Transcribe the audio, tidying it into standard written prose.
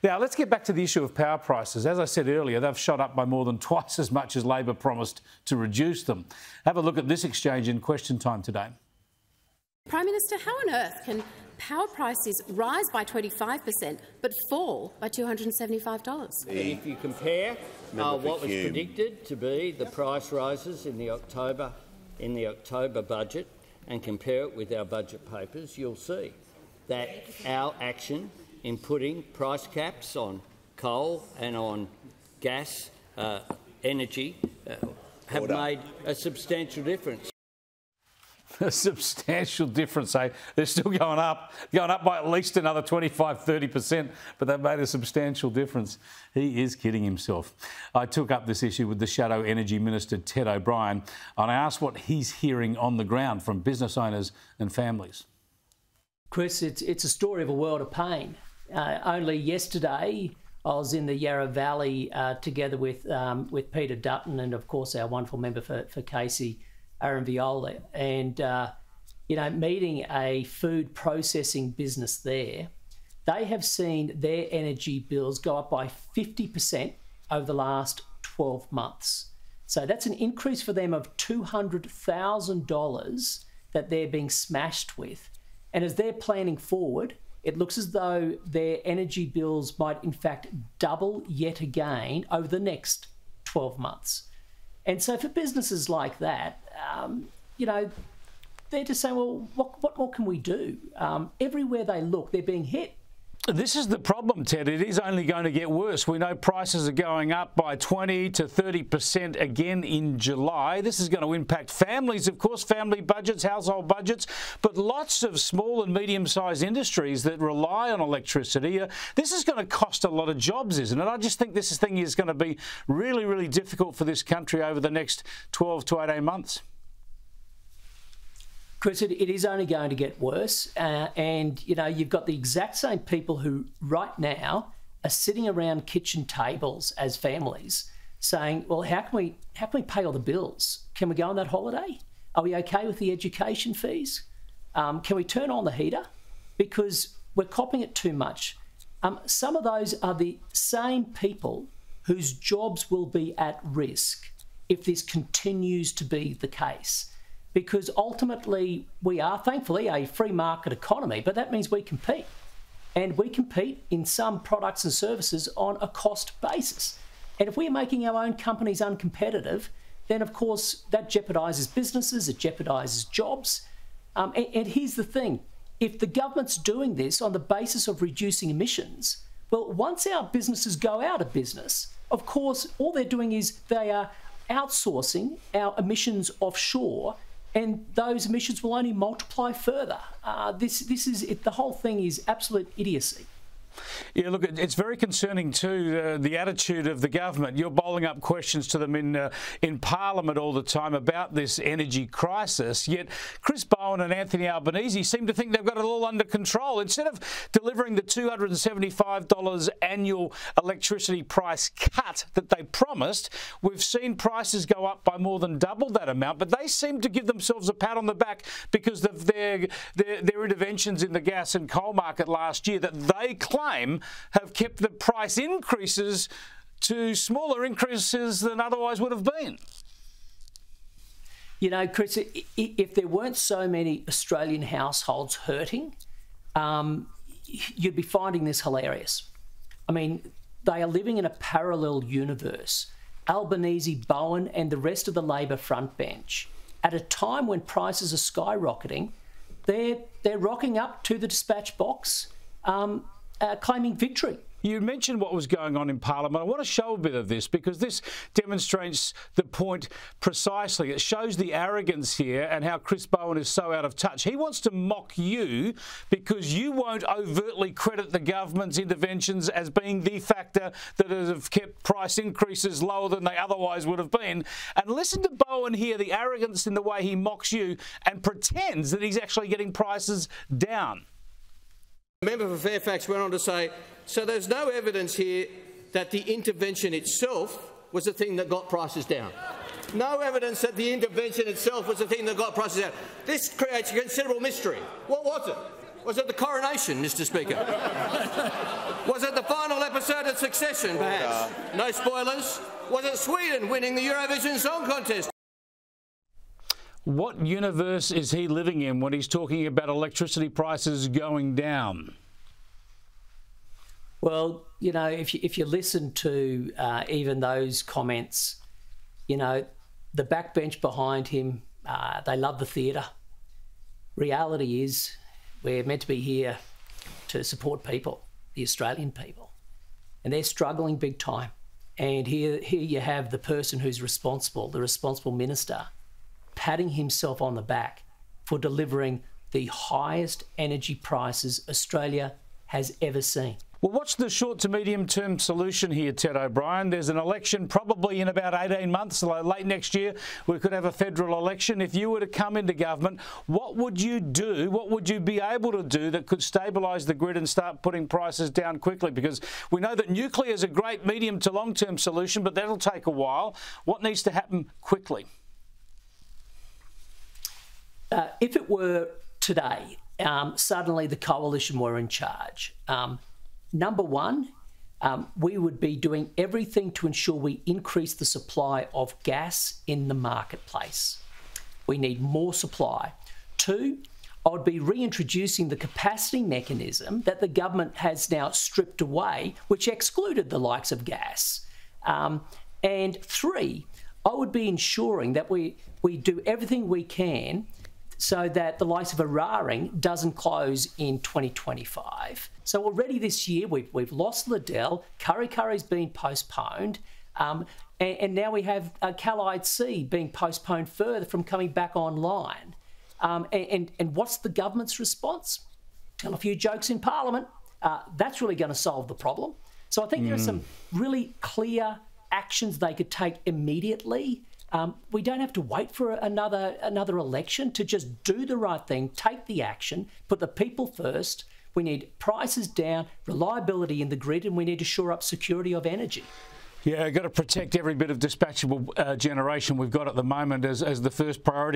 Now, let's get back to the issue of power prices. As I said earlier, they've shot up by more than twice as much as Labor promised to reduce them. Have a look at this exchange in Question Time today. Prime Minister, how on earth can power prices rise by 25% but fall by $275? If you compare what was predicted to be the price rises in the October budget and compare it with our budget papers, you'll see that our action in putting price caps on coal and on gas energy have made a substantial difference. A substantial difference, eh? They're still going up by at least another 25-30%, but they've made a substantial difference. He is kidding himself. I took up this issue with the Shadow Energy Minister, Ted O'Brien, and I asked what he's hearing on the ground from business owners and families. Chris, it's a story of a world of pain. Only yesterday, I was in the Yarra Valley together with Peter Dutton and, of course, our wonderful member for Casey, Aaron Viola, and meeting a food processing business there. They have seen their energy bills go up by 50% over the last 12 months. So that's an increase for them of $200,000 that they're being smashed with. And as they're planning forward, it looks as though their energy bills might in fact double yet again over the next 12 months. And so for businesses like that, they're just saying, well, what more can we do? Everywhere they look, they're being hit. This is the problem, Ted. It is only going to get worse. We know prices are going up by 20 to 30% again in July. This is going to impact families, of course, family budgets, household budgets, but lots of small and medium-sized industries that rely on electricity. This is going to cost a lot of jobs, isn't it? I just think this thing is going to be really, really difficult for this country over the next 12 to 18 months. Chris, it is only going to get worse, and you've got the exact same people who right now are sitting around kitchen tables as families saying, well, how can we pay all the bills? Can we go on that holiday? Are we okay with the education fees? Can we turn on the heater? Because we're copping it too much. Some of those are the same people whose jobs will be at risk if this continues to be the case. Because ultimately we are, thankfully, a free market economy, but that means we compete. And we compete in some products and services on a cost basis. And if we're making our own companies uncompetitive, then of course that jeopardises businesses, it jeopardises jobs. And here's the thing, if the government's doing this on the basis of reducing emissions, well, once our businesses go out of business, of course, all they're doing is they are outsourcing our emissions offshore, and those emissions will only multiply further. The whole thing is absolute idiocy. Yeah, look, it's very concerning too, the attitude of the government. You're bowling up questions to them in Parliament all the time about this energy crisis, yet Chris Bowen and Anthony Albanese seem to think they've got it all under control. Instead of delivering the $275 annual electricity price cut that they promised, we've seen prices go up by more than double that amount, but they seem to give themselves a pat on the back because of their interventions in the gas and coal market last year that they claim have kept the price increases to smaller increases than otherwise would have been. You know, Chris, if there weren't so many Australian households hurting, you'd be finding this hilarious. I mean, they are living in a parallel universe. Albanese, Bowen and the rest of the Labor front bench, at a time when prices are skyrocketing, they're rocking up to the dispatch box claiming victory. You mentioned what was going on in Parliament. I want to show a bit of this because this demonstrates the point precisely. It shows the arrogance here and how Chris Bowen is so out of touch. He wants to mock you because you won't overtly credit the government's interventions as being the factor that have kept price increases lower than they otherwise would have been. And listen to Bowen here, the arrogance in the way he mocks you and pretends that he's actually getting prices down. The member for Fairfax went on to say, so there's no evidence here that the intervention itself was the thing that got prices down. No evidence that the intervention itself was the thing that got prices down. This creates a considerable mystery. What was it? Was it the coronation, Mr Speaker? Was it the final episode of Succession, perhaps? No spoilers. Was it Sweden winning the Eurovision Song Contest? What universe is he living in when he's talking about electricity prices going down? Well, you know, if you listen to even those comments, you know, the backbench behind him, they love the theatre. Reality is we're meant to be here to support people, the Australian people, and they're struggling big time. And here you have the person who's responsible, the responsible minister, patting himself on the back for delivering the highest energy prices Australia has ever seen. Well, what's the short to medium term solution here, Ted O'Brien? There's an election probably in about 18 months, late next year. We could have a federal election. If you were to come into government, what would you do? What would you be able to do that could stabilise the grid and start putting prices down quickly? Because we know that nuclear is a great medium to long term solution, but that'll take a while. What needs to happen quickly? If it were today, suddenly the coalition were in charge. Number one, we would be doing everything to ensure we increase the supply of gas in the marketplace. We need more supply. Two, I would be reintroducing the capacity mechanism that the government has now stripped away, which excluded the likes of gas. And three, I would be ensuring that we do everything we can so that the likes of Arrowing doesn't close in 2025. So already this year we've lost Liddell, Kurri Kurri's been postponed, and now we have Callide C being postponed further from coming back online. And what's the government's response? Tell a few jokes in Parliament. That's really going to solve the problem. So I think there are some really clear actions they could take immediately. We don't have to wait for another election to just do the right thing, take the action, put the people first. We need prices down, reliability in the grid, and we need to shore up security of energy. Yeah, got to protect every bit of dispatchable generation we've got at the moment as the first priority.